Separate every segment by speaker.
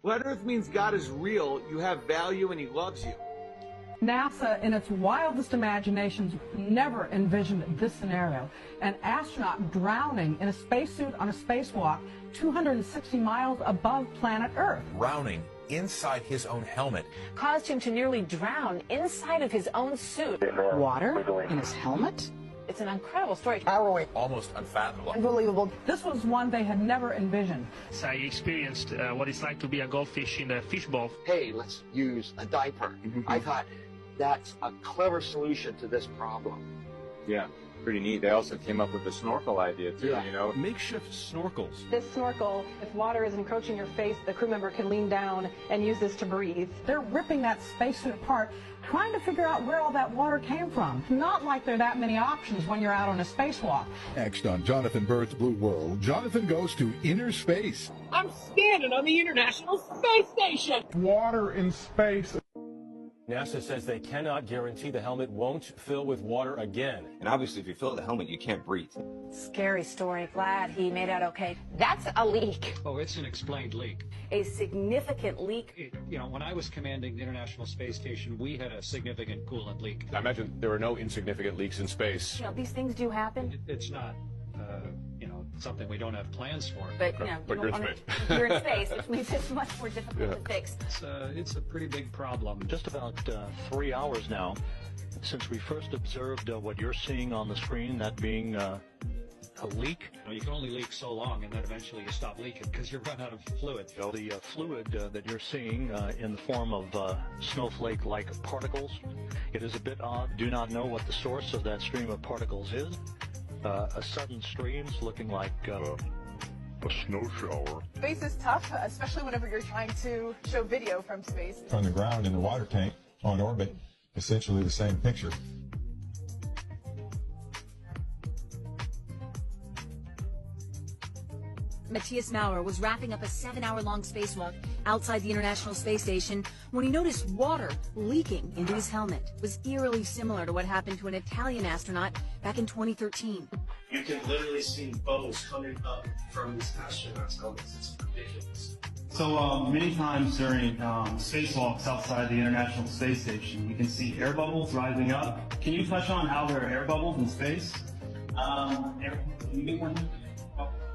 Speaker 1: Flat Earth means God is real, you have value, and he loves you.
Speaker 2: NASA, in its wildest imaginations, never envisioned this scenario. An astronaut drowning in a spacesuit on a spacewalk 260 miles above planet Earth.
Speaker 3: Drowning inside his own helmet.
Speaker 4: Caused him to nearly drown inside of his own suit.
Speaker 2: Water in his helmet?
Speaker 4: It's an incredible story.
Speaker 3: Harrowing. Almost unfathomable.
Speaker 2: Unbelievable. This was one they had never envisioned.
Speaker 5: I experienced what it's like to be a goldfish in a fishbowl.
Speaker 6: Hey, let's use a diaper. I thought that's a clever solution to this problem.
Speaker 7: Yeah, pretty neat. They also came up with the snorkel idea too, you know.
Speaker 8: Makeshift snorkels.
Speaker 9: This snorkel, if water is encroaching your face, the crew member can lean down and use this to breathe.
Speaker 2: They're ripping that spacesuit apart, trying to figure out where all that water came from. Not like there are that many options when you're out on a spacewalk.
Speaker 10: Next on Jonathan Bird's Blue World, Jonathan goes to inner space.
Speaker 11: I'm standing on the International Space Station.
Speaker 12: Water in space.
Speaker 8: NASA says they cannot guarantee the helmet won't fill with water again.
Speaker 7: And obviously, if you fill the helmet, you can't breathe.
Speaker 4: Scary story. Glad he made out okay. That's a leak.
Speaker 5: Oh, it's an explained leak.
Speaker 4: A significant leak.
Speaker 5: When I was commanding the International Space Station, we had a significant coolant leak.
Speaker 8: I imagine there are no insignificant leaks in space.
Speaker 4: These things do happen.
Speaker 5: It's not, something we don't have plans for.
Speaker 4: But,
Speaker 8: but you're in space.
Speaker 4: You're in space, which means it's much more difficult to fix.
Speaker 5: It's a pretty big problem.
Speaker 13: Just about 3 hours now since we first observed what you're seeing on the screen, that being a leak.
Speaker 5: You can only leak so long, and then eventually you stop leaking because you run out of fluid.
Speaker 13: The fluid that you're seeing in the form of snowflake-like particles, it is a bit odd. Do not know what the source of that stream of particles is. A sudden streams looking like a snow shower.
Speaker 9: Space is tough, especially whenever you're trying to show video from space.
Speaker 10: From the ground in the water tank on orbit, essentially the same picture.
Speaker 14: Matthias Maurer was wrapping up a 7-hour-long spacewalk outside the International Space Station when he noticed water leaking into his helmet. It was eerily similar to what happened to an Italian astronaut back in 2013.
Speaker 15: You can literally see bubbles coming up from these astronauts' helmets. It's ridiculous.
Speaker 16: So many times during spacewalks outside the International Space Station, you can see air bubbles rising up. Can you touch on how there are air bubbles in space?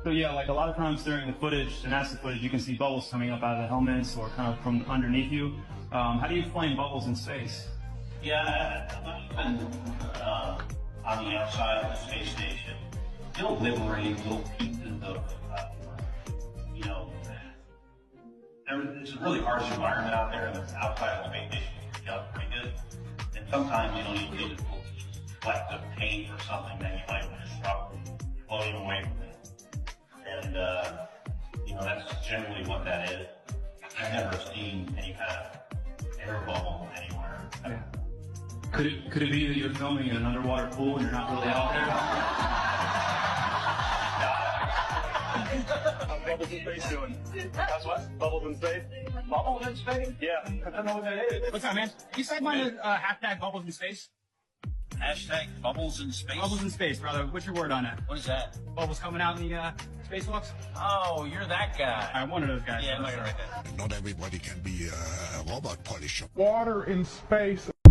Speaker 16: So yeah, like a lot of times during the footage, the NASA footage, you can see bubbles coming up out of the helmets or kind of from underneath you. How do you explain bubbles in space?
Speaker 15: Yeah, even on the outside of the space station, it'll liberate little pieces of, it's a really harsh environment out there, and it's outside of the space station. It's pretty good. And sometimes you don't even get a little fleck of paint or something that you might disrupt floating away from it. And, that's generally what that is. I've never seen any kind of air bubble anywhere.
Speaker 16: Yeah. Could it be that you're filming in an underwater pool and you're not really out there?
Speaker 15: How's Bubbles in Space doing? How's what? Bubbles in Space? Bubbles in Space? Yeah. I don't know what that is.
Speaker 11: What's up, man? Can you side mine hashtag Bubbles in Space?
Speaker 15: Hashtag Bubbles in Space?
Speaker 11: Bubbles in Space, brother. What's your word on that?
Speaker 15: What is that?
Speaker 11: Bubbles coming out in the spacewalks?
Speaker 15: Oh, you're that guy.
Speaker 11: I'm one of those guys.
Speaker 15: Yeah, I'm not gonna write that.
Speaker 10: Not everybody can be a robot polisher.
Speaker 12: Water in space